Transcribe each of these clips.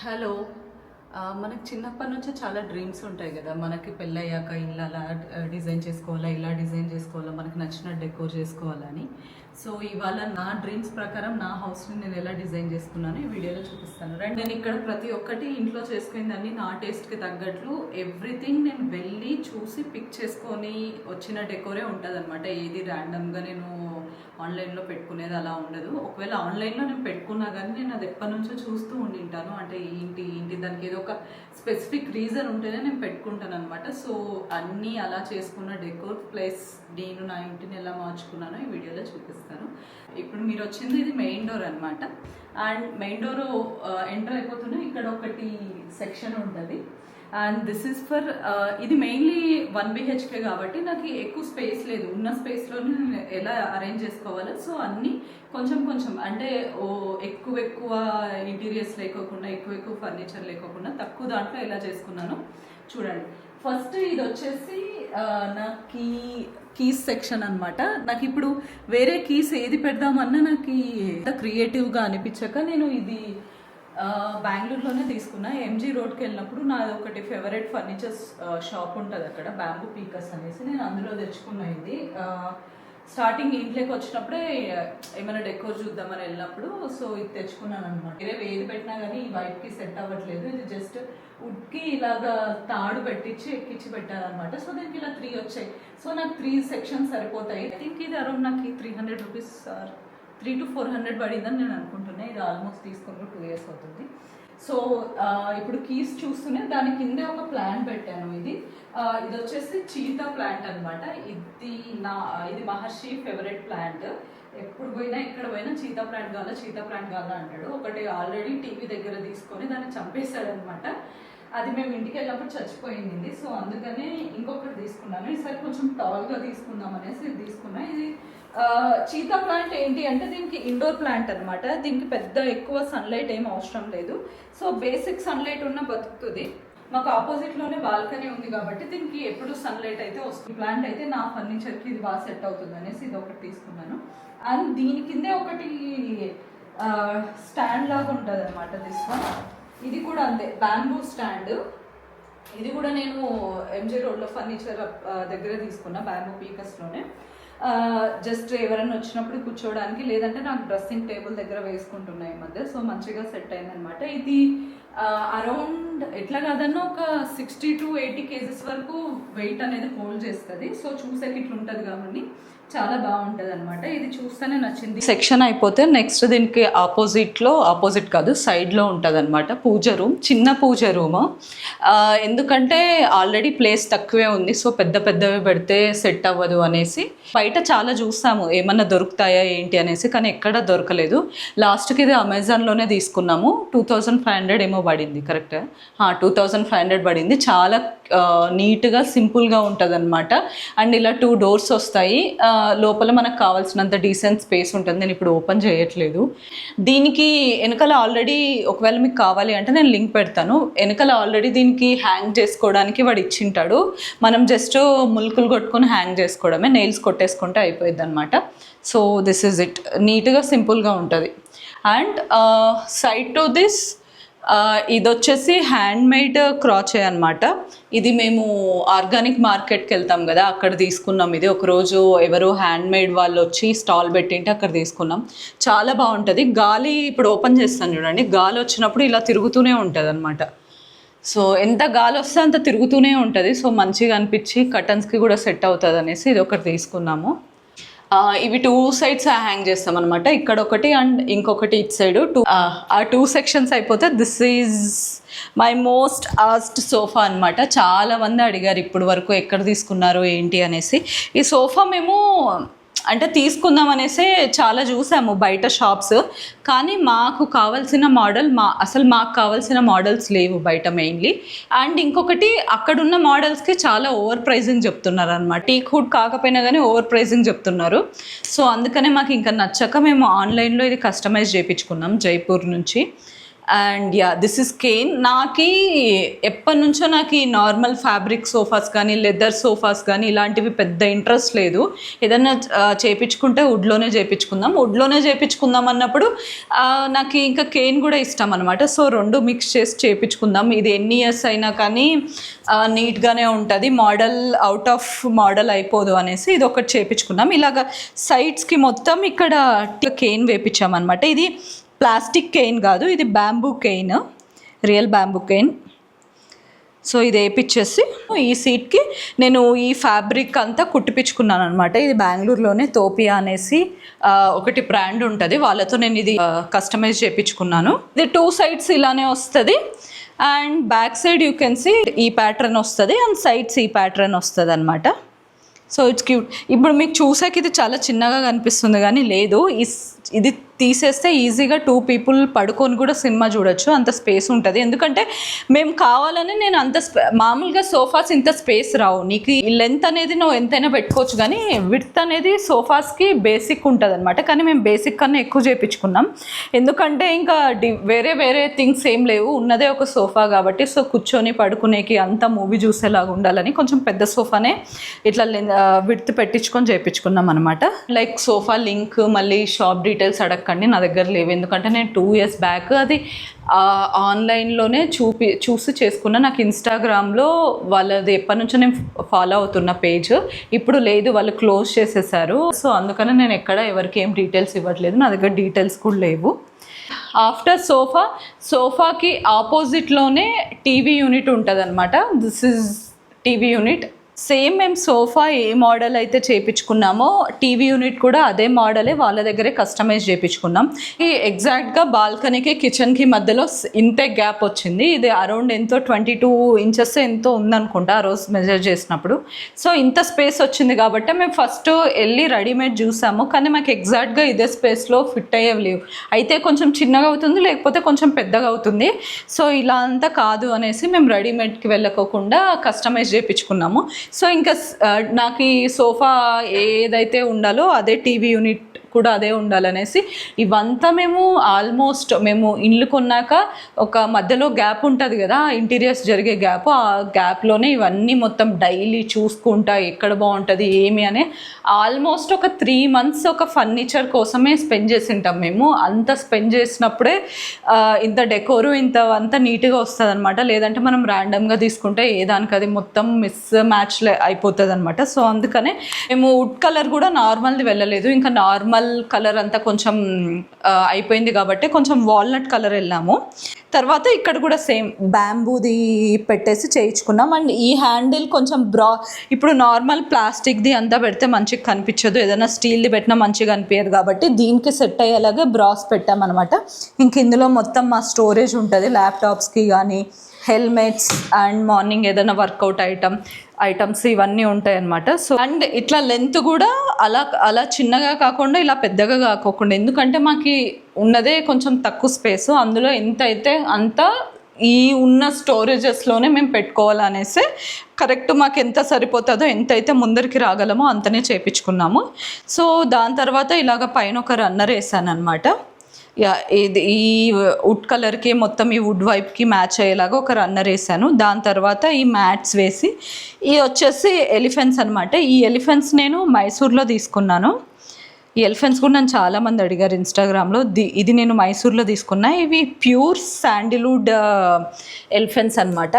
Hello. మనకి చిన్నప్పటి నుంచే చాలా డ్రీమ్స్ ఉంటాయి కదా. మనకి పెళ్ళయ్యాక ఇల్లు అలా డిజైన్ చేసుకోవాలా, ఇలా డిజైన్ చేసుకోవాలా, మనకి నచ్చిన డెకోర్ చేసుకోవాలని. సో ఇవాళ నా డ్రీమ్స్ ప్రకారం నా హౌస్ని నేను ఎలా డిజైన్ చేసుకున్నాను ఈ వీడియోలో చూపిస్తాను. రండి. నేను ఇక్కడ ప్రతి ఒక్కటి ఇంట్లో చేసుకునేదాన్ని నా టేస్ట్కి తగ్గట్లు ఎవ్రీథింగ్ నేను వెళ్ళి చూసి పిక్ చేసుకొని వచ్చిన డెకోరే ఉంటుంది అనమాట. ఏది ర్యాండమ్గా నేను ఆన్లైన్లో పెట్టుకునేది అలా ఉండదు. ఒకవేళ ఆన్లైన్లో నేను పెట్టుకున్నా కానీ నేను అది ఎప్పటి నుంచో చూస్తూ ఉండింటాను. అంటే ఏంటి దానికి ఏదో ఒక స్పెసిఫిక్ రీజన్ ఉంటేనే నేను పెట్టుకుంటాను అనమాట. సో అన్నీ అలా చేసుకున్న డెకోర్ ప్లస్ నేను నా ఇంటిని ఎలా మార్చుకున్నానో ఈ వీడియోలో చూపిస్తాను. ఇప్పుడు మీరు వచ్చింది ఇది మెయిన్ డోర్ అనమాట. అండ్ మెయిన్ డోర్ ఎంటర్ అయిపోతున్నా ఇక్కడ ఒకటి సెక్షన్ ఉంటుంది. అండ్ దిస్ ఈజ్ ఫర్ ఇది మెయిన్లీ 1 BHK కాబట్టి నాకు ఎక్కువ స్పేస్ లేదు. ఉన్న స్పేస్లోనే నేను ఎలా అరేంజ్ చేసుకోవాలో సో అన్నీ కొంచెం కొంచెం అంటే ఎక్కువ ఇంటీరియర్స్ లేకోకుండా ఎక్కువ ఫర్నిచర్ లేకోకుండా తక్కువ దాంట్లో ఎలా చేసుకున్నాను చూడండి. ఫస్ట్ ఇది వచ్చేసి నా కీస్ సెక్షన్ అనమాట. నాకు ఇప్పుడు వేరే కీస్ ఏది పెడదామన్నా నాకు క్రియేటివ్గా అనిపించక నేను ఇది బెంగళూరులోనే తీసుకున్నా. MG రోడ్కి వెళ్ళినప్పుడు నాది ఒకటి ఫేవరెట్ ఫర్నిచర్ షాప్ ఉంటుంది అక్కడ, బ్యాంబూ పీకర్స్ అనేసి. నేను అందులో తెచ్చుకున్నా ఇది. స్టార్టింగ్ ఇంట్లోకి వచ్చినప్పుడే ఏమైనా డెకోర్ చూద్దామని వెళ్ళినప్పుడు సో ఇది తెచ్చుకున్నాను అనమాట. వేరే ఏది పెట్టినా కానీ ఈ వైట్కి సెట్ అవ్వట్లేదు. ఇది జస్ట్ వుడ్కి ఇలాగా తాడు పెట్టించి ఎక్కించి పెట్టారనమాట. సో దీనికి ఇలా 3 వచ్చాయి. సో నాకు 3 సెక్షన్స్ సరిపోతాయి. ఐ థింక్ ఇది అరౌండ్ నాకు 300 రూపీస్ 300 to 400 పడిందని నేను అనుకుంటున్నాను. ఇది ఆల్మోస్ట్ తీసుకుని 2 years అవుతుంది. సో ఇప్పుడు కీస్ చూస్తూనే దాని కిందే ఒక ప్లాంట్ పెట్టాను. ఇది వచ్చేసి చీతా ప్లాంట్ అనమాట. ఇది మహర్షి ఫేవరెట్ ప్లాంట్. ఎప్పుడు పోయినా ఎక్కడ పోయినా చీతా ప్లాంట్ కావాలా అంటాడు. ఒకటి ఆల్రెడీ టీవీ దగ్గర తీసుకొని దాన్ని చంపేశాడు అనమాట. అది మేము ఇంటికి వెళ్ళినప్పుడు చచ్చిపోయింది. సో అందుకనే ఇంకొకటి తీసుకున్నాను. ఈసారి కొంచెం టాల్గా తీసుకుందాం అనేసి ఇది తీసుకున్నా. ఇది చీతా ప్లాంట్ ఏంటి అంటే దీనికి ఇండోర్ ప్లాంట్ అనమాట. దీనికి పెద్ద ఎక్కువ సన్లైట్ ఏం అవసరం లేదు. సో బేసిక్ సన్లైట్ ఉన్న బతుకుతుంది. మాకు ఆపోజిట్లోనే బాల్కనీ ఉంది కాబట్టి దీనికి ఎప్పుడు సన్లైట్ అయితే వస్తుంది. ప్లాంట్ అయితే నా ఫర్నిచర్కి ఇది బాగా సెట్ అవుతుంది అనేసి ఇది ఒకటి తీసుకున్నాను. అండ్ దీని కిందే ఒకటి స్టాండ్ లాగా ఉంటుంది అనమాట. దిస్ వన్ ఇది కూడా అంతే, బ్యాంబూ స్టాండ్. ఇది కూడా నేను MG రోడ్లో ఫర్నిచర్ దగ్గర తీసుకున్నా, బ్యాంబూ పీకర్స్లోనే. జస్ట్ ఎవరైనా వచ్చినప్పుడు కూర్చోవడానికి, లేదంటే నాకు డ్రెస్సింగ్ టేబుల్ దగ్గర వేసుకుంటున్నాయి ఈ మధ్య. సో మంచిగా సెట్ అయిందనమాట. ఇది అరౌండ్ ఎట్లా కాదన్నా ఒక 60 to 80 kgs వరకు వెయిట్ అనేది హోల్డ్ చేస్తుంది. సో చూసేకి ఇట్లా ఉంటుంది కాబట్టి చాలా బాగుంటుంది అనమాట. ఇది చూస్తేనే నచ్చింది. సెక్షన్ అయిపోతే నెక్స్ట్ దీనికి ఆపోజిట్ కాదు సైడ్లో ఉంటుంది అనమాట పూజ రూమ్, చిన్న పూజ రూమ్. ఎందుకంటే ఆల్రెడీ ప్లేస్ తక్కువే ఉంది. సో పెద్దవి పెడితే సెట్ అవ్వదు అనేసి బయట చాలా చూస్తాము ఏమన్నా దొరుకుతాయా ఏంటి అనేసి, కానీ ఎక్కడ దొరకలేదు. లాస్ట్కి ఇది అమెజాన్లోనే తీసుకున్నాము. 2500 ఏమో పడింది. కరెక్ట్ 2500 పడింది. చాలా నీట్గా సింపుల్గా ఉంటుంది అనమాట. అండ్ ఇలా 2 doors వస్తాయి. లోపల మనకు కావాల్సినంత డీసెంట్ స్పేస్ ఉంటుంది. నేను ఇప్పుడు ఓపెన్ చేయట్లేదు. దీనికి వెనకాల ఆల్రెడీ ఒకవేళ మీకు కావాలి అంటే నేను లింక్ పెడతాను. వెనకాల ఆల్రెడీ దీనికి హ్యాంగ్ చేసుకోవడానికి వాడు ఇచ్చింటాడు. మనం జస్ట్ ములుకులు కొట్టుకొని హ్యాంగ్ చేసుకోవడమే, నెయిల్స్ కొట్టేసుకుంటే అయిపోయింది అనమాట. So this is it. నీట్గా సింపుల్గా ఉంటుంది. అండ్ సైడ్ టు దిస్ ఇది వచ్చేసి హ్యాండ్మేడ్ క్రాచే అనమాట. ఇది మేము ఆర్గానిక్ మార్కెట్కి వెళ్తాం కదా, అక్కడ తీసుకున్నాం. ఇది ఒకరోజు ఎవరో హ్యాండ్మేడ్ వాళ్ళు వచ్చి స్టాల్ పెట్టింటే అక్కడ తీసుకున్నాం. చాలా బాగుంటుంది. గాలి ఇప్పుడు ఓపెన్ చేస్తాను చూడండి, గాలి వచ్చినప్పుడు ఇలా తిరుగుతూనే ఉంటుంది అనమాట. సో ఎంత గాలి వస్తే అంత తిరుగుతూనే ఉంటుంది. సో మంచిగా అనిపించి కర్టన్స్కి కూడా సెట్ అవుతుంది అనేసి ఇది ఒకటి తీసుకున్నాము. ఇవి 2 sides హ్యాంగ్ చేస్తాం అనమాట. ఇక్కడ ఒకటి అండ్ ఇంకొకటి ఇటు సైడ్. ఆ 2 sections అయిపోతే this is my most asked sofa అనమాట. చాలా మంది అడిగారు ఇప్పుడు వరకు ఎక్కడ తీసుకున్నారు ఏంటి అనేసి. ఈ సోఫా మేము అంటే తీసుకుందాం అనేసి చాలా చూసాము బయట షాప్స్, కానీ మాకు కావాల్సిన మోడల్ అసలు మాకు కావాల్సిన మోడల్స్ లేవు బయట మెయిన్లీ. అండ్ ఇంకొకటి అక్కడున్న మోడల్స్కి చాలా ఓవర్ ప్రైజింగ్ చెప్తున్నారు అనమాట. టీక్ వుడ్ కాకపోయినా కానీ ఓవర్ ప్రైజింగ్ చెప్తున్నారు. సో అందుకనే మాకు ఇంకా నచ్చక మేము ఆన్లైన్లో ఇది కస్టమైజ్ చేయించుకున్నాం జైపూర్ నుంచి. And yeah this is cane. నాకు ఎప్పటి నుంచో నాకు ఈ నార్మల్ ఫ్యాబ్రిక్ సోఫాస్ కానీ లెదర్ సోఫాస్ కానీ ఇలాంటివి పెద్ద ఇంట్రెస్ట్ లేదు. ఏదన్నా చేయించుకుంటే వుడ్లోనే చేయించుకుందాం అన్నప్పుడు నాకు ఇంకా కేన్ కూడా ఇష్టం అనమాట. సో రెండు మిక్స్ చేసి చేయించుకుందాం, ఇది ఎన్ని ఇయర్స్ అయినా కానీ నీట్గానే ఉంటుంది, మోడల్ అవుట్ ఆఫ్ మోడల్ అయిపోదు అనేసి ఇది ఒకటి చేయించుకున్నాం. ఇలాగ సైడ్స్కి మొత్తం ఇక్కడ కేన్ వేయించామన్నమాట. ఇది ప్లాస్టిక్ కేన్ కాదు, ఇది bamboo cane, real bamboo cane. So ఇది వేయించేసి ఈ సీట్కి నేను ఈ ఫ్యాబ్రిక్ అంతా కుట్టిపించుకున్నాను అనమాట. ఇది బెంగళూరులోనే తోపియా అనేసి ఒకటి బ్రాండ్ ఉంటుంది, వాళ్ళతో నేను ఇది కస్టమైజ్ చేయించుకున్నాను. ఇది 2 sides ఇలానే వస్తుంది and back side you can see ఈ ప్యాటర్న్ వస్తుంది అండ్ సైడ్స్ ఈ ప్యాటర్న్ వస్తుంది అనమాట. So it's cute. ఇప్పుడు మీకు చూసాక ఇది చాలా చిన్నగా కనిపిస్తుంది కానీ లేదు, ఇది తీసేస్తే ఈజీగా 2 people పడుకొని కూడా సినిమా చూడొచ్చు, అంత స్పేస్ ఉంటుంది. ఎందుకంటే మేము కావాలని నేను మామూలుగా సోఫాస్ ఇంత స్పేస్ రావు, నీకు ఈ లెంత్ అనేది నువ్వు ఎంతైనా పెట్టుకోవచ్చు కానీ విడ్త్ అనేది సోఫాస్కి బేసిక్ ఉంటుంది అనమాట. కానీ మేము బేసిక్ కన్నా ఎక్కువ చేయించుకున్నాం, ఎందుకంటే ఇంకా వేరే థింగ్స్ ఏం లేవు, ఉన్నదే ఒక సోఫా కాబట్టి. సో కూర్చొని పడుకునేకి అంతా మూవీ చూసేలాగా ఉండాలని కొంచెం పెద్ద సోఫానే ఇట్లా విడ్త్ పెట్టించుకొని చేయించుకున్నాం అనమాట. లైక్ సోఫా లింక్ మళ్ళీ షాప్ డీటెయిల్స్ అడగకండి, నా దగ్గర లేవు. ఎందుకంటే నేను 2 years బ్యాక్ అది ఆన్లైన్లోనే చూసి చేసుకున్నా. నాకు ఇన్స్టాగ్రామ్లో వాళ్ళది ఎప్పటి నుంచో నేను ఫాలో అవుతున్న పేజ్, ఇప్పుడు లేదు, వాళ్ళు క్లోజ్ చేసేసారు. సో అందుకని నేను ఎక్కడ ఎవరికి ఏం డీటెయిల్స్ ఇవ్వట్లేదు, నా దగ్గర డీటెయిల్స్ కూడా లేవు. ఆఫ్టర్ సోఫాకి ఆపోజిట్లోనే టీవీ యూనిట్ ఉంటుంది అనమాట. This is TV unit. Same మేము సోఫా ఏ మోడల్ అయితే చేయించుకున్నామో టీవీ యూనిట్ కూడా అదే మోడలే వాళ్ళ దగ్గరే కస్టమైజ్ చేయించుకున్నాం. ఈ ఎగ్జాక్ట్గా బాల్కనీకి కిచెన్కి మధ్యలో ఇంతే గ్యాప్ వచ్చింది. ఇది అరౌండ్ ఎంతో 22 inches ఎంతో ఉందనుకుంటా ఆ రోజు మెజర్ చేసినప్పుడు. సో ఇంత స్పేస్ వచ్చింది కాబట్టి మేము ఫస్ట్ వెళ్ళి రెడీమేడ్ చూసాము, కానీ మాకు ఎగ్జాక్ట్గా ఇదే స్పేస్లో ఫిట్ అయ్యేవి లేవు. అయితే కొంచెం చిన్నగా అవుతుంది, లేకపోతే కొంచెం పెద్దగా అవుతుంది. సో ఇలా అంతా కాదు అనేసి మేము రెడీమేడ్కి వెళ్ళకోకుండా కస్టమైజ్ చేయించుకున్నాము. సో ఇంకా నాకు ఈ సోఫా ఏదైతే ఉండాలో అదే టీవీ యూనిట్ కూడా అదే ఉండాలనేసి ఇవంతా మేము ఆల్మోస్ట్ మేము ఇల్లు కొన్నాక ఒక మధ్యలో గ్యాప్ ఉంటుంది కదా, ఇంటీరియర్స్ జరిగే గ్యాప్, ఆ గ్యాప్లోనే ఇవన్నీ మొత్తం డైలీ చూసుకుంటా ఎక్కడ బాగుంటుంది ఏమి అని ఆల్మోస్ట్ ఒక 3 months ఒక ఫర్నిచర్ కోసమే స్పెండ్ చేసి ఉంటాం మేము. అంత స్పెండ్ చేసినప్పుడే ఇంత డెకోరు అంత నీట్గా వస్తుంది అనమాట. లేదంటే మనం ర్యాండమ్గా తీసుకుంటే ఏదానికి అది మొత్తం మిస్ మ్యాచ్ అయిపోతుంది అనమాట. సో అందుకనే మేము వుడ్ కలర్ కూడా నార్మల్ది వెళ్ళలేదు, ఇంకా నార్మల్ కలర్ అంతా కొంచెం అయిపోయింది కాబట్టి కొంచెం వాల్నట్ కలర్ వెళ్ళాము. తర్వాత ఇక్కడ కూడా సేమ్ బ్యాంబూది పెట్టేసి చేయించుకున్నాం. అండ్ ఈ హ్యాండిల్ కొంచెం ఇప్పుడు నార్మల్ ప్లాస్టిక్ది అంతా పెడితే మంచిగా కనిపించదు, ఏదైనా స్టీల్ది పెట్టినా మంచిగా కనిపించదు కాబట్టి దీనికి సెట్ అయ్యేలాగా బ్రాస్ పెట్టామన్నమాట. ఇంక ఇందులో మొత్తం మా స్టోరేజ్ ఉంటుంది, ల్యాప్టాప్స్కి కానీ హెల్మెట్స్ అండ్ మార్నింగ్ ఏదైనా వర్కౌట్ ఐటమ్స్ ఇవన్నీ ఉంటాయి అన్నమాట. సో అండ్ ఇట్లా లెంత్ కూడా అలా చిన్నగా కాకుండా ఇలా పెద్దగా కాకోకుండా, ఎందుకంటే మాకు ఉన్నదే కొంచెం తక్కువ స్పేస్, అందులో ఎంత అయితే అంత ఈ ఉన్న స్టోరేజెస్లోనే మేము పెట్టుకోవాలనేసి కరెక్ట్ మాకు ఎంత సరిపోతుందో ఎంతైతే ముందరికి రాగలమో అంతనే చేయించుకున్నాము. సో దాని తర్వాత ఇలాగ పైన ఒక రన్నర్ వేసాను అనమాట. ఇది ఈ వుడ్ కలర్కి మొత్తం ఈ వుడ్ వైప్కి మ్యాచ్ అయ్యేలాగా ఒక రన్నర్ వేసాను. దాని తర్వాత ఈ మ్యాట్స్ వేసి ఇవి వచ్చేసి ఎలిఫెంట్స్ అనమాట. ఈ ఎలిఫెంట్స్ నేను మైసూర్లో తీసుకున్నాను. ఈ ఎలిఫెంట్స్ కూడా నన్ను చాలామంది అడిగారు ఇన్స్టాగ్రామ్లో. ఇది నేను మైసూర్లో తీసుకున్నా. ఇవి ప్యూర్ శాండిల్వుడ్ ఎలిఫెంట్స్ అనమాట.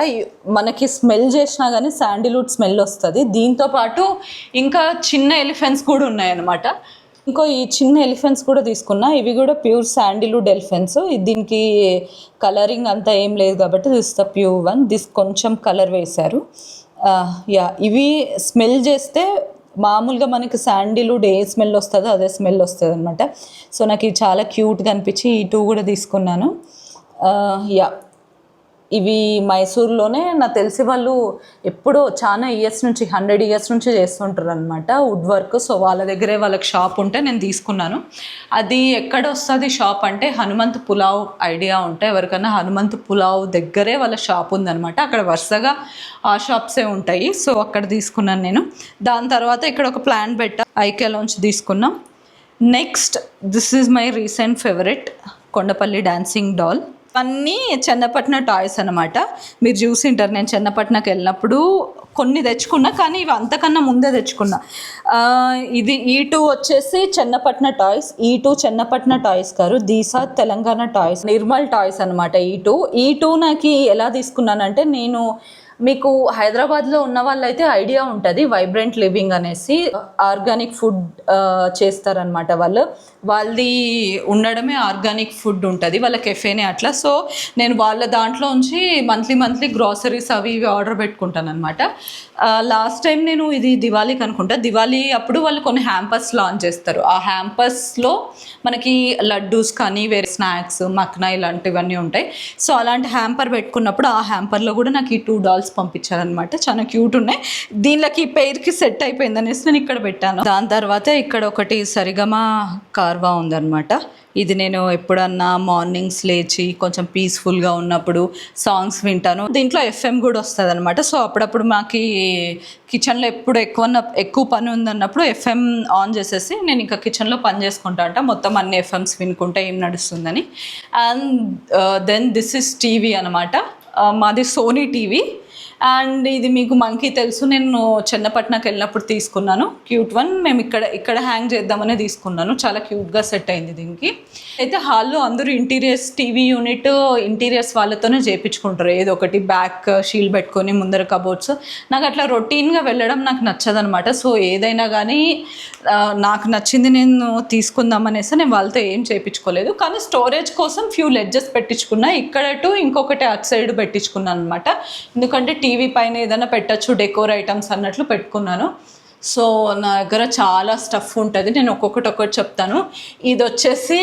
మనకి స్మెల్ చేసినా కానీ శాండిల్వుడ్ స్మెల్ వస్తుంది. దీంతోపాటు ఇంకా చిన్న ఎలిఫెంట్స్ కూడా ఉన్నాయన్నమాట. ఇంకో ఈ చిన్న ఎలిఫెంట్స్ కూడా తీసుకున్నా, ఇవి కూడా ప్యూర్ శాండిల్వుడ్ ఎలిఫెంట్స్. దీనికి కలరింగ్ అంతా ఏం లేదు కాబట్టి this the pure one. This కొంచెం కలర్ వేశారు. ఇవి స్మెల్ చేస్తే మామూలుగా మనకి శాండిల్వుడ్ ఏ స్మెల్ వస్తుందో అదే స్మెల్ వస్తుంది అనమాట. సో నాకు ఇది చాలా క్యూట్గా అనిపించి ఈ 2 కూడా తీసుకున్నాను. ఇవి మైసూర్లోనే నాకు తెలిసి వాళ్ళు ఎప్పుడో చాలా ఇయర్స్ నుంచి 100 years నుంచి చేస్తుంటారు అనమాట వుడ్ వర్క్. సో వాళ్ళ దగ్గరే వాళ్ళకి షాప్ ఉంటే నేను తీసుకున్నాను. అది ఎక్కడ వస్తుంది షాప్ అంటే హనుమంత్ పులావ్ ఐడియా ఉంటే ఎవరికైనా హనుమంత్ పులావ్ దగ్గరే వాళ్ళ షాప్ ఉందనమాట. అక్కడ వరుసగా ఆ షాప్సే ఉంటాయి. సో అక్కడ తీసుకున్నాను నేను. దాని తర్వాత ఇక్కడ ఒక ప్లాన్ పెట్టా, ఐకేలోంచి తీసుకున్నాం. Next this is my recent favourite, Kondapalli dancing doll. అన్నీ చెన్నపట్న టాయ్స్ అనమాట. మీరు చూసింటారు నేను చెన్నపట్నకి వెళ్ళినప్పుడు కొన్ని తెచ్చుకున్నా, కానీ ఇవి అంతకన్నా ముందే తెచ్చుకున్నా. ఇది E2 వచ్చేసి Channapatna toys. E2 Channapatna toys గారు, these are Telangana toys, Nirmal toys అనమాట. E2 నాకు ఎలా తీసుకున్నానంటే, నేను మీకు హైదరాబాద్లో ఉన్న వాళ్ళైతే ఐడియా ఉంటుంది, వైబ్రెంట్ లివింగ్ అనేసి ఆర్గానిక్ ఫుడ్ చేస్తారనమాట. వాళ్ళది ఉండడమే ఆర్గానిక్ ఫుడ్ ఉంటుంది, వాళ్ళ కెఫేనే అట్లా. సో నేను వాళ్ళ దాంట్లో నుంచి మంత్లీ గ్రాసరీస్ అవి ఇవి ఆర్డర్ పెట్టుకుంటాను అనమాట. లాస్ట్ టైం నేను ఇది దివాళీకి అనుకుంటా, దివాళీ అప్పుడు వాళ్ళు కొన్ని హ్యాంపర్స్ లాంచ్ చేస్తారు. ఆ హ్యాంపర్స్లో మనకి లడ్డూస్ కానీ వేరే స్నాక్స్ మక్నా ఇలాంటివన్నీ ఉంటాయి. సో అలాంటి హ్యాంపర్ పెట్టుకున్నప్పుడు ఆ హ్యాంపర్లో కూడా నాకు ఈ 2 డాల్స్ పంపించారనమాట. చాలా క్యూట్ ఉన్నాయి. దీనికి పెయిర్కి సెట్ అయిపోయింది అనేసి నేను ఇక్కడ పెట్టాను. దాని తర్వాత ఇక్కడ ఒకటి సరిగమ కార్వా ఉందన్నమాట. ఇది నేను ఎప్పుడన్నా మార్నింగ్స్ లేచి కొంచెం పీస్ఫుల్గా ఉన్నప్పుడు సాంగ్స్ వింటాను. దీంట్లో FM కూడా వస్తుంది అనమాట. సో అప్పుడప్పుడు మాకు కిచెన్లో ఎప్పుడు ఎక్కువ పని ఉందన్నప్పుడు FM ఆన్ చేసేసి నేను ఇంకా కిచెన్లో పని చేసుకుంటా అంట, మొత్తం అన్ని FMs వినుకుంటా ఏం నడుస్తుందని. And then this is TV అనమాట. మాది సోనీ టీవీ. అండ్ ఇది మీకు మంకీ తెలుసు, నేను చెన్నపట్నకి వెళ్ళినప్పుడు తీసుకున్నాను, క్యూట్ వన్. మేము ఇక్కడ హ్యాంగ్ చేద్దామనే తీసుకున్నాను, చాలా క్యూట్గా సెట్ అయింది దీనికి. అయితే హాల్లో అందరూ ఇంటీరియర్స్ టీవీ యూనిట్ ఇంటీరియర్స్ వాళ్ళతోనే చేయించుకుంటారు, ఏదో ఒకటి బ్యాక్ షీల్డ్ పెట్టుకొని ముందర కబోర్డ్స్. నాకు అట్లా రొటీన్గా వెళ్ళడం నాకు నచ్చదనమాట. సో ఏదైనా కానీ నాకు నచ్చింది నేను తీసుకుందామనేసి నేను వాళ్ళతో ఏం చేయించుకోలేదు. కానీ స్టోరేజ్ కోసం ఫ్యూ లెడ్జెస్ పెట్టించుకున్నా, ఇక్కడ ఇంకొకటి అట్ సైడ్ పెట్టించుకున్నాను అనమాట. ఎందుకంటే టీవీ పైన ఏదైనా పెట్టచ్చు డెకోర్ ఐటమ్స్ అన్నట్లు పెట్టుకున్నాను. సో నా దగ్గర చాలా స్టఫ్ ఉంటుంది, నేను ఒక్కొక్కటి చెప్తాను. ఇది వచ్చేసి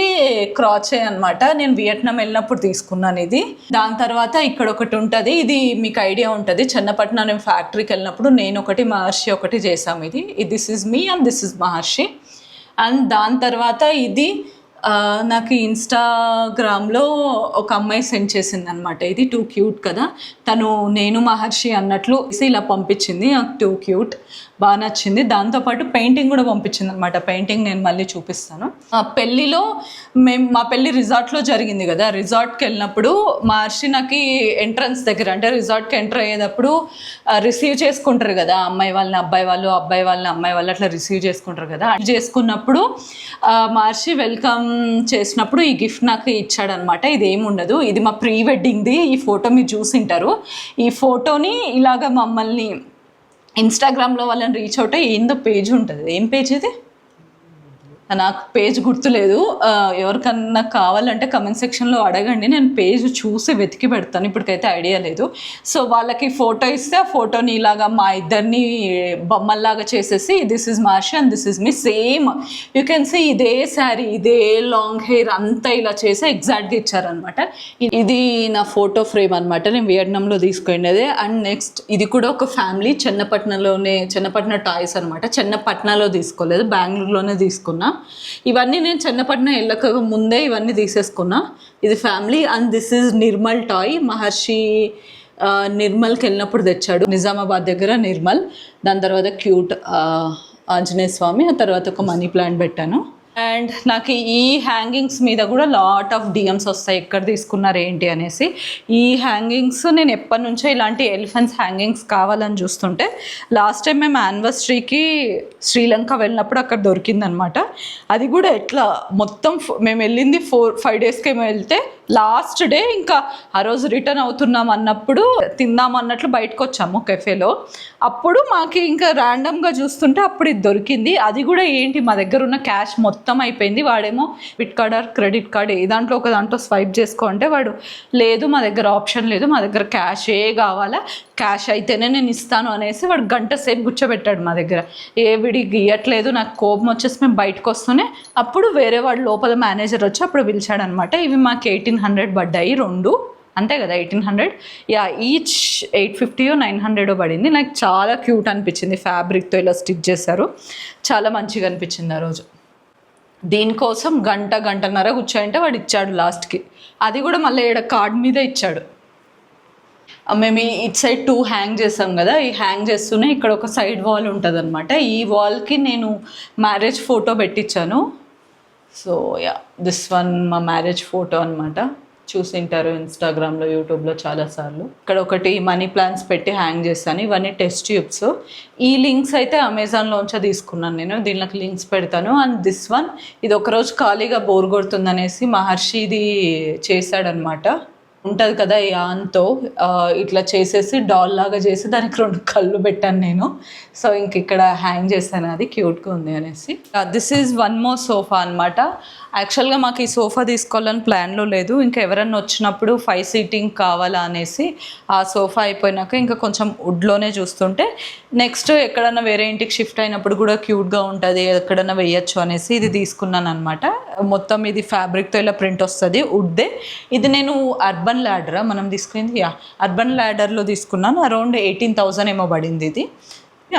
క్రాచే అనమాట, నేను వియట్నాం వెళ్ళినప్పుడు తీసుకున్నాను ఇది. దాని తర్వాత ఇక్కడ ఒకటి ఉంటుంది, ఇది మీకు ఐడియా ఉంటుంది, చెన్నపట్నం నేను ఫ్యాక్టరీకి వెళ్ళినప్పుడు నేను ఒకటి మహర్షి ఒకటి చేసాము. ఇది this is me and this is Maharshi. And దాని తర్వాత ఇది నాకు ఇన్స్టాగ్రామ్లో ఒక అమ్మాయి సెండ్ చేసింది అనమాట. ఇది 2 క్యూట్ కదా, తను నేను మహర్షి అన్నట్లు ఇలా పంపించింది, నాకు 2 క్యూట్, బాగా నచ్చింది. దాంతోపాటు పెయింటింగ్ కూడా పంపించింది అనమాట. పెయింటింగ్ నేను మళ్ళీ చూపిస్తాను. పెళ్ళిలో మా పెళ్ళి రిసార్ట్లో జరిగింది కదా, రిసార్ట్కి వెళ్ళినప్పుడు మహర్షి నాకు ఎంట్రన్స్ దగ్గర, అంటే రిసార్ట్కి ఎంటర్ అయ్యేటప్పుడు రిసీవ్ చేసుకుంటారు కదా, అమ్మాయి వాళ్ళని అబ్బాయి వాళ్ళు, అబ్బాయి వాళ్ళని అమ్మాయి వాళ్ళు, అట్లా రిసీవ్ చేసుకుంటారు కదా. అది చేసుకున్నప్పుడు మహర్షి వెల్కమ్ చేసినప్పుడు ఈ గిఫ్ట్ నాకు ఇచ్చాడనమాట. ఇది ఏముండదు, ఇది మా ప్రీ వెడ్డింగ్ది. ఈ ఫోటో మీరు చూసింటారు. ఈ ఫోటోని ఇలాగ మమ్మల్ని ఇన్స్టాగ్రామ్లో వాళ్ళని రీచ్ అవుట్ ఏందో పేజ్ ఉంటుంది, ఏం పేజ్ ఇది నాకు పేజ్ గుర్తులేదు. ఎవరికన్నా కావాలంటే కమెంట్ సెక్షన్లో అడగండి, నేను పేజ్ చూసి వెతికి పెడతాను, ఇప్పటికైతే ఐడియా లేదు. సో వాళ్ళకి ఫోటో ఇస్తే ఆ ఫోటోని ఇలాగా మా ఇద్దరిని బొమ్మల్లాగా చేసేసి this is Maharshi and this is me, same you can see ఇదే శారీ, ఇదే లాంగ్ హెయిర్ అంతా ఇలా చేసి ఎగ్జాక్ట్గా ఇచ్చారనమాట. ఇది నా ఫోటో ఫ్రేమ్ అనమాట, నేను వియట్నాంలో తీసుకునేదే. అండ్ నెక్స్ట్ ఇది కూడా ఒక ఫ్యామిలీ, చెన్నపట్న టాయ్స్ అనమాట. చెన్నపట్నలో తీసుకోలేదు, బెంగళూరులోనే తీసుకున్నా. ఇవన్నీ నేను చెన్నపట్నం వెళ్ళక ముందే ఇవన్నీ తీసేసుకున్నా. ఇది family. And this is Nirmal toy, Maharshi నిర్మల్కి వెళ్ళినప్పుడు తెచ్చాడు, నిజామాబాద్ దగ్గర నిర్మల్. దాని తర్వాత క్యూట్ ఆంజనేయ స్వామి, ఆ తర్వాత ఒక మనీ ప్లాంట్ పెట్టాను. అండ్ నాకు ఈ హ్యాంగింగ్స్ మీద కూడా లాట్ ఆఫ్ డిఎమ్స్ వస్తాయి, ఎక్కడ తీసుకున్నారు ఏంటి అనేసి. ఈ హ్యాంగింగ్స్ నేను ఎప్పటి నుంచో ఇలాంటి ఎలిఫెంట్స్ హ్యాంగింగ్స్ కావాలని చూస్తుంటే, లాస్ట్ టైం మేము యానివర్సరీకి శ్రీలంక వెళ్ళినప్పుడు అక్కడ దొరికిందనమాట. అది కూడా ఎట్లా మొత్తం మేము వెళ్ళింది 4-5 డేస్కి ఏమో వెళ్తే, లాస్ట్ డే ఇంకా ఆ రోజు రిటర్న్ అవుతున్నాం అన్నప్పుడు తిందాం అన్నట్లు బయటకు వచ్చాము కెఫేలో. అప్పుడు మాకు ఇంకా ర్యాండమ్గా చూస్తుంటే అప్పుడు ఇది దొరికింది. అది కూడా ఏంటి, మా దగ్గర ఉన్న క్యాష్ మొత్తం అయిపోయింది. వాడేమో debit card or credit card ఏ దాంట్లో ఒక దాంట్లో స్వైప్ చేసుకో అంటే, వాడు లేదు మా దగ్గర ఆప్షన్ లేదు, మా దగ్గర క్యాషే కావాలా, క్యాష్ అయితేనే నేను ఇస్తాను అనేసి వాడు గంట సేపు కూర్చోబెట్టాడు మా దగ్గర. విడికి ఇవ్వట్లేదు, నాకు కోపం వచ్చేసి మేము బయటకు వస్తూనే అప్పుడు వేరే వాడు లోపల మేనేజర్ వచ్చి అప్పుడు పిలిచాడు అనమాట. ఇవి మాకు 1800 పడ్డాయి 2, అంతే కదా 1800, యా ఈచ్ 850 900 పడింది. నాకు చాలా క్యూట్ అనిపించింది, ఫ్యాబ్రిక్తో ఇలా స్టిచ్ చేశారు, చాలా మంచిగా అనిపించింది ఆ రోజు. దీనికోసం గంటన్నర కూర్చోంటే వాడు ఇచ్చాడు లాస్ట్కి. అది కూడా మళ్ళీ ఇక్కడ కార్డ్ మీద ఇచ్చాడు. మేము ఇటు సైడ్ 2 హ్యాంగ్ చేసాం కదా, ఈ హ్యాంగ్ చేస్తూనే ఇక్కడ ఒక సైడ్ వాల్ ఉంటుంది అనమాట. ఈ వాల్కి నేను మ్యారేజ్ ఫోటో పెట్టించాను. సో యా దిస్ వన్ మా మ్యారేజ్ ఫోటో అనమాట, చూసింటారు ఇన్స్టాగ్రామ్లో, యూట్యూబ్లో చాలాసార్లు. ఇక్కడ ఒకటి మనీ ప్లాంట్స్ పెట్టి హ్యాంగ్ చేస్తాను. ఇవన్నీ టెస్ట్ ట్యూబ్స్. ఈ లింక్స్ అయితే అమెజాన్లోంచే తీసుకున్నాను నేను. దీనికి లింక్స్ పెడతాను. అండ్ దిస్ వన్, ఇది ఒకరోజు ఖాళీగా బోర్ కొడుతుందనేసి మహర్షి ఇది చేశాడనమాట. ఉంటుంది కదా ఈ ఆన్తో ఇట్లా చేసేసి డాల్ లాగా చేసి దానికి 2 కళ్ళు పెట్టాను నేను. సో ఇంక ఇక్కడ హ్యాంగ్ చేశాను, అది క్యూట్గా ఉంది అనేసి. This is one more sofa అనమాట. యాక్చువల్గా మాకు ఈ సోఫా తీసుకోవాలని ప్లాన్లో లేదు. ఇంకా ఎవరన్నా వచ్చినప్పుడు 5 సీటింగ్ కావాలా అనేసి ఆ సోఫా అయిపోయినాక ఇంకా కొంచెం వుడ్లోనే చూస్తుంటే నెక్స్ట్ ఎక్కడన్నా వేరే ఇంటికి షిఫ్ట్ అయినప్పుడు కూడా క్యూట్గా ఉంటుంది, ఎక్కడన్నా వేయచ్చు అనేసి ఇది తీసుకున్నాను అనమాట. మొత్తం ఇది ఫ్యాబ్రిక్తో ఇలా ప్రింట్ వస్తుంది, వుడ్దే. ఇది నేను అర్బన్ ల్యాడర్ మనం తీసుకుంది, అర్బన్ ల్యాడర్లో తీసుకున్నాను. అరౌండ్ 18,000 ఏమో పడింది ఇది.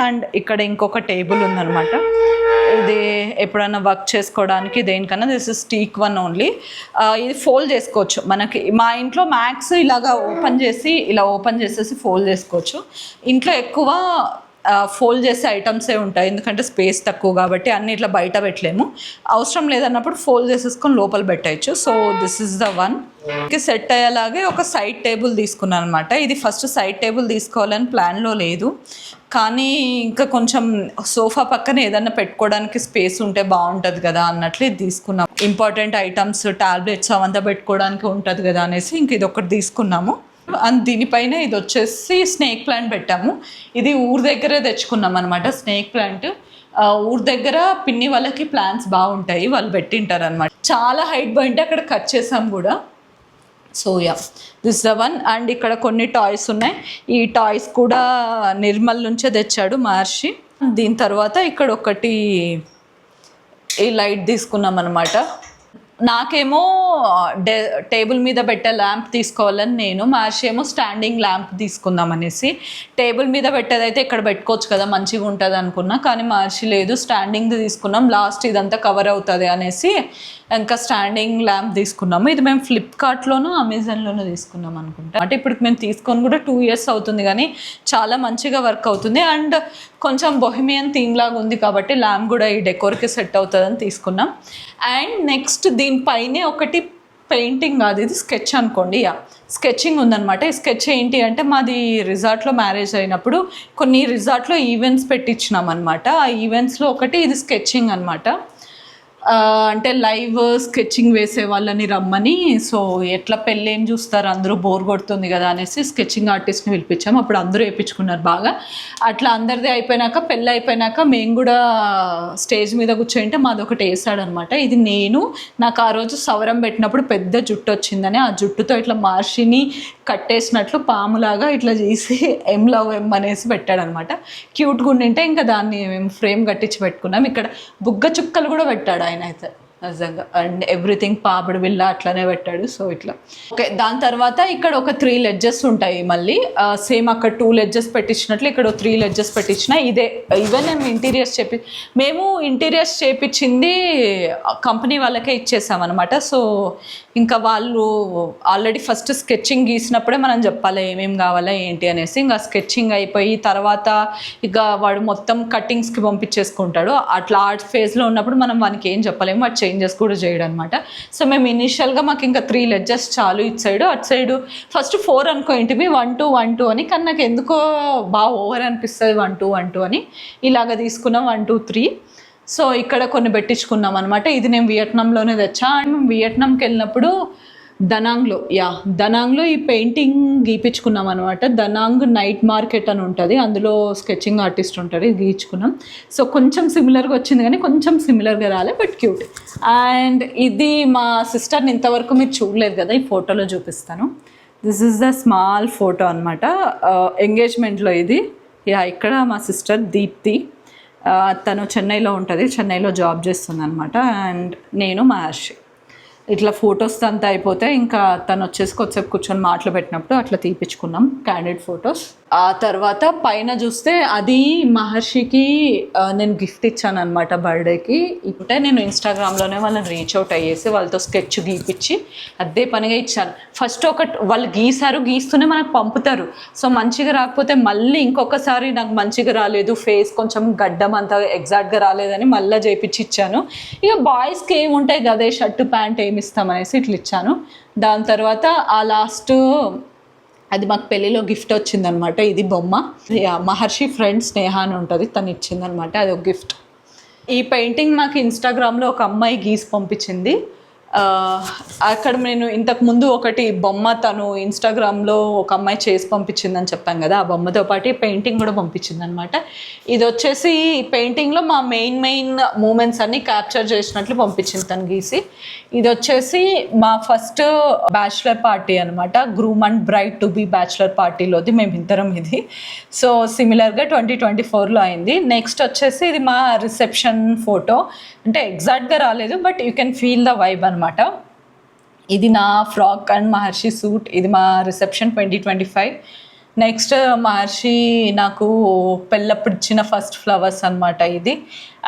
అండ్ ఇక్కడ ఇంకొక టేబుల్ ఉందన్నమాట. ఇది ఎప్పుడైనా వర్క్ చేసుకోవడానికి దేనికన్నా. This is teak one only. ఇది ఫోల్డ్ చేసుకోవచ్చు. మనకి మా ఇంట్లో మ్యాక్స్ ఇలాగా ఓపెన్ చేసేసి ఫోల్డ్ చేసుకోవచ్చు. ఇంట్లో ఎక్కువ ఫోల్డ్ చేసే ఐటమ్సే ఉంటాయి, ఎందుకంటే స్పేస్ తక్కువ కాబట్టి అన్ని ఇట్లా బయట పెట్టలేము. అవసరం లేదన్నప్పుడు ఫోల్డ్ చేసేసుకొని లోపల పెట్టచ్చు. So this is the one. Set అయ్యేలాగే ఒక సైడ్ టేబుల్ తీసుకున్నాను అనమాట. ఇది ఫస్ట్ సైడ్ టేబుల్ తీసుకోవాలని ప్లాన్లో లేదు, కానీ ఇంకా కొంచెం సోఫా పక్కన ఏదన్నా పెట్టుకోవడానికి స్పేస్ ఉంటే బాగుంటుంది కదా అన్నట్లు ఇది తీసుకున్నాం. ఇంపార్టెంట్ ఐటమ్స్, టాబ్లెట్స్ అవంతా పెట్టుకోవడానికి ఉంటుంది కదా అనేసి ఇంక ఇది ఒకటి తీసుకున్నాము. అండ్ దీనిపైన ఇది వచ్చేసి స్నేక్ ప్లాంట్ పెట్టాము. ఇది ఊరి దగ్గరే తెచ్చుకున్నాం అనమాట స్నేక్ ప్లాంట్. ఊరి దగ్గర పిన్ని వాళ్ళకి ప్లాంట్స్ బాగుంటాయి, వాళ్ళు పెట్టింటారు అనమాట. చాలా హైట్ పోయింటే అక్కడ కట్ చేసాం కూడా. So this the one. And ఇక్కడ కొన్ని టాయ్స్ ఉన్నాయి. ఈ టాయ్స్ కూడా నిర్మల్ నుంచే తెచ్చాడు మహర్షి. దీని తర్వాత ఇక్కడ ఒకటి ఈ లైట్ తీసుకున్నాం అనమాట. నాకేమో టేబుల్ మీద పెట్టే ల్యాంప్ తీసుకోవాలని నేను, మహర్షి ఏమో స్టాండింగ్ ల్యాంప్ తీసుకుందాం అనేసి. టేబుల్ మీద పెట్టేదైతే ఇక్కడ పెట్టుకోవచ్చు కదా మంచిగా ఉంటుంది అనుకున్నా, కానీ మహర్షి లేదు స్టాండింగ్ది తీసుకున్నాం. లాస్ట్ ఇదంతా కవర్ అవుతుంది అనేసి ఇంకా స్టాండింగ్ ల్యాంప్ తీసుకున్నాము. ఇది మేము ఫ్లిప్కార్ట్లోనూ అమెజాన్లోనూ తీసుకున్నాం అనుకుంటా. అంటే ఇప్పుడు మేము తీసుకొని కూడా 2 years అవుతుంది, కానీ చాలా మంచిగా వర్క్ అవుతుంది. అండ్ కొంచెం బొహెమియన్ థీమ్ లాగా ఉంది కాబట్టి ల్యాంప్ కూడా ఈ డెకోర్కి సెట్ అవుతుందని తీసుకున్నాం. అండ్ నెక్స్ట్ దీనిపైనే ఒకటి పెయింటింగ్ కాదు, ఇది స్కెచ్ అనుకోండి. స్కెచింగ్ ఉందన్నమాట. ఈ స్కెచ్ ఏంటి అంటే మాది రిసార్ట్లో మ్యారేజ్ అయినప్పుడు కొన్ని రిసార్ట్లో ఈవెంట్స్ పెట్టించినాం అనమాట. ఆ ఈవెంట్స్లో ఒకటి ఇది స్కెచింగ్ అనమాట. అంటే లైవ్ స్కెచింగ్ వేసే వాళ్ళని రమ్మని. సో ఎట్లా పెళ్ళి ఏం చూస్తారు, అందరూ బోర్ కొడుతుంది కదా అనేసి స్కెచింగ్ ఆర్టిస్ట్ని పిలిపించాము. అప్పుడు అందరూ వేయించుకున్నారు బాగా. అట్లా అందరిది అయిపోయినాక, పెళ్ళి అయిపోయినాక మేము కూడా స్టేజ్ మీద కూర్చోంటే మాది ఒకటి వేసాడనమాట. ఇది నాకు ఆ రోజు సవరం పెట్టినప్పుడు పెద్ద జుట్టు వచ్చిందని ఆ జుట్టుతో ఇట్లా మహర్షిని కట్టేసినట్లు పాములాగా ఇట్లా చేసి ఎం లవ్ ఎం అనేసి పెట్టాడనమాట. క్యూట్గా ఉండింటే ఇంకా దాన్ని మేము ఫ్రేమ్ కట్టించి పెట్టుకున్నాం. ఇక్కడ బుగ్గ చుక్కలు కూడా పెట్టాడు ఆయన అయితే నిజంగా. అండ్ ఎవ్రీథింగ్ పాపిడి బిల్ల అట్లనే పెట్టాడు. సో ఇట్లా ఓకే. దాని తర్వాత ఇక్కడ ఒక 3 ledges ఉంటాయి. మళ్ళీ సేమ్ అక్కడ 2 ledges పెట్టించినట్లు ఇక్కడ 3 ledges పెట్టించిన. ఈవెన్ మేము ఇంటీరియర్స్ చేపించింది కంపెనీ వాళ్ళకే ఇచ్చేసామన్నమాట. సో ఇంకా వాళ్ళు ఆల్రెడీ ఫస్ట్ స్కెచింగ్ గీసినప్పుడే మనం చెప్పాలి ఏమేమి కావాలా ఏంటి అనేసి. ఇంకా స్కెచింగ్ అయిపోయి తర్వాత ఇక వాడు మొత్తం కటింగ్స్కి పంపించేసుకుంటాడు. అట్లా ఆర్ట్ ఫేజ్లో ఉన్నప్పుడు మనం వానికి ఏం చెప్పలేము, వాడు చేంజెస్ కూడా చేయడం అనమాట. సో మేము ఇనిషియల్గా మాకు ఇంకా 3 ledges చాలు. ఇటు సైడు అటు సైడు ఫస్ట్ 4 అనుకో ఇంటివి 1 2 1 2 అని, కానీ నాకు ఎందుకో బాగా ఓవర్ అనిపిస్తుంది 1 2 1 2 అని. ఇలాగ తీసుకున్నాం 1 2 3. సో ఇక్కడ కొన్ని పెట్టించుకున్నాం అనమాట. ఇది నేను వియట్నాంలోనే తెచ్చా. అండ్ వియట్నాంకి వెళ్ళినప్పుడు దనాంగ్లో ఈ పెయింటింగ్ గీపించుకున్నాం అనమాట. దనాంగ్ నైట్ మార్కెట్ అని ఉంటుంది, అందులో స్కెచింగ్ ఆర్టిస్ట్ ఉంటారు. ఇది గీయించుకున్నాం. సో కొంచెం సిమిలర్గా వచ్చింది, కానీ కొంచెం సిమిలర్గా రాలే, బట్ క్యూట్. అండ్ ఇది మా సిస్టర్ని ఇంతవరకు మీరు చూడలేదు కదా, ఈ ఫోటోలో చూపిస్తాను. This is the small photo అనమాట, ఎంగేజ్మెంట్లో ఇది. ఇక్కడ మా సిస్టర్ దీప్తి, తను చెన్నైలో ఉంటుంది, చెన్నైలో జాబ్ చేస్తుంది అనమాట. అండ్ నేను మహర్షి ఇట్లా ఫొటోస్ అంతా అయిపోతే ఇంకా తను వచ్చేసి కొద్దిసేపు కూర్చొని మాటలు పెట్టినప్పుడు అట్లా తీపించుకున్నాం క్యాండిడ్ ఫొటోస్. ఆ తర్వాత పైన చూస్తే అది మహర్షికి నేను గిఫ్ట్ ఇచ్చాను అనమాట బర్త్డేకి. ఇప్పుడే నేను ఇన్స్టాగ్రామ్లోనే వాళ్ళని రీచ్ అవుట్ అయ్యేసి వాళ్ళతో స్కెచ్ గీపించి అదే పనిగా ఇచ్చాను. ఫస్ట్ వాళ్ళు గీస్తూనే మనకు పంపుతారు. సో మంచిగా రాకపోతే మళ్ళీ ఇంకొకసారి నాకు మంచిగా రాలేదు, ఫేస్ కొంచెం గడ్డం అంతా ఎగ్జాక్ట్గా రాలేదని మళ్ళీ చేయించి ఇచ్చాను. ఇక బాయ్స్కి ఏముంటాయి కదే, షర్టు ప్యాంట్ ఏం ఏమి ఇస్తామనేసి ఇట్లా ఇచ్చాను. దాని తర్వాత ఆ లాస్ట్ అది మాకు పెళ్ళిలో గిఫ్ట్ వచ్చిందనమాట. ఇది బొమ్మ మహర్షి ఫ్రెండ్ స్నేహ అని ఉంటుంది, తను ఇచ్చిందనమాట. అది ఒక గిఫ్ట్. ఈ పెయింటింగ్ మాకు ఇన్స్టాగ్రామ్లో ఒక అమ్మాయి గీసి పంపించింది. అక్కడ నేను ఇంతకుముందు ఒకటి బొమ్మ తను ఇన్స్టాగ్రామ్లో ఒక అమ్మాయి చేసి పంపించిందని చెప్పాను కదా, ఆ బొమ్మతో పాటు పెయింటింగ్ కూడా పంపించింది అనమాట. ఇది వచ్చేసి పెయింటింగ్లో మా మెయిన్ మూమెంట్స్ అన్నీ క్యాప్చర్ చేసినట్లు పంపించింది తను గీసి. ఇది వచ్చేసి మా ఫస్ట్ బ్యాచులర్ పార్టీ అనమాట, groom and bride to be bachelor పార్టీలోది మేమిద్దరం. ఇది సో సిమిలర్గా 2024లో అయింది. నెక్స్ట్ వచ్చేసి ఇది మా రిసెప్షన్ ఫోటో, అంటే ఎగ్జాక్ట్గా రాలేదు but you can feel the vibe అనమాట. ఇది నా ఫ్రాక్ అండ్ మహర్షి సూట్. ఇది మా రిసెప్షన్ 2025. నెక్స్ట్ మహర్షి నాకు పెళ్ళప్పుడు ఇచ్చిన ఫస్ట్ ఫ్లవర్స్ అనమాట ఇది.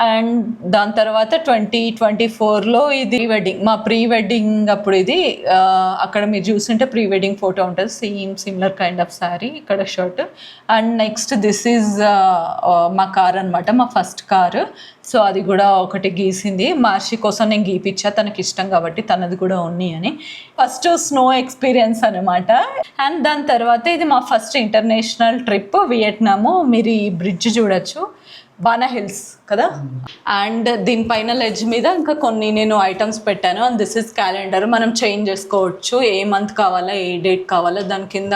అండ్ దాని తర్వాత 2024లో ఇది వెడ్డింగ్, మా ప్రీ వెడ్డింగ్ అప్పుడు. ఇది అక్కడ మీరు చూస్తుంటే ప్రీ వెడ్డింగ్ ఫోటో ఉంటుంది, సిమిలర్ కైండ్ ఆఫ్ శారీ, ఇక్కడ shirt. And next this is మా కార్ అనమాట, మా ఫస్ట్ కారు. సో అది కూడా ఒకటి గీసింది మహర్షి కోసం, నేను గీపించా, తనకి ఇష్టం కాబట్టి తనది కూడా ఉన్నాయి అని. ఫస్ట్ స్నో ఎక్స్పీరియన్స్ అనమాట. అండ్ దాని తర్వాత ఇది మా ఫస్ట్ ఇంటర్నేషనల్ ట్రిప్, వియట్నాము. మీరు ఈ బ్రిడ్జ్ చూడొచ్చు, బానా హిల్స్ కదా. అండ్ దీనిపైన లెడ్జ్ మీద ఇంకా కొన్ని నేను ఐటమ్స్ పెట్టాను. అండ్ దిస్ ఇస్ క్యాలెండర్, మనం చేంజ్ చేసుకోవచ్చు, ఏ మంత్ కావాలా, ఏ డేట్ కావాలా. దాని కింద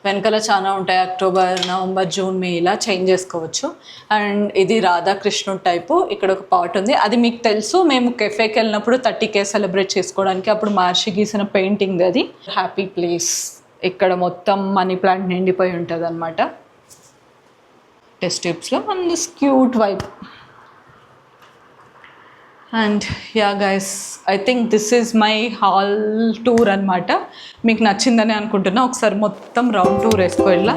వెనకాల చాలా ఉంటాయి, అక్టోబర్, నవంబర్, జూన్, మే, ఇలా చేంజ్ చేసుకోవచ్చు. అండ్ ఇది రాధాకృష్ణుడు టైపు. ఇక్కడ ఒక పాట్ ఉంది, అది మీకు తెలుసు, మేము కెఫేకి వెళ్ళినప్పుడు 30K సెలబ్రేట్ చేసుకోవడానికి అప్పుడు మహర్షి గీసిన పెయింటింగ్ అది. హ్యాపీ ప్లేస్, ఇక్కడ మొత్తం మనీ ప్లాంట్ నిండిపోయి ఉంటుంది అనమాట టెస్ట్ ట్యూబ్స్లో. And this cute vibe. And yeah guys, I think this is my hall tour అనమాట. మీకు నచ్చిందని అనుకుంటున్నా. ఒకసారి మొత్తం రౌండ్ టూర్ వేసుకో ఇలా.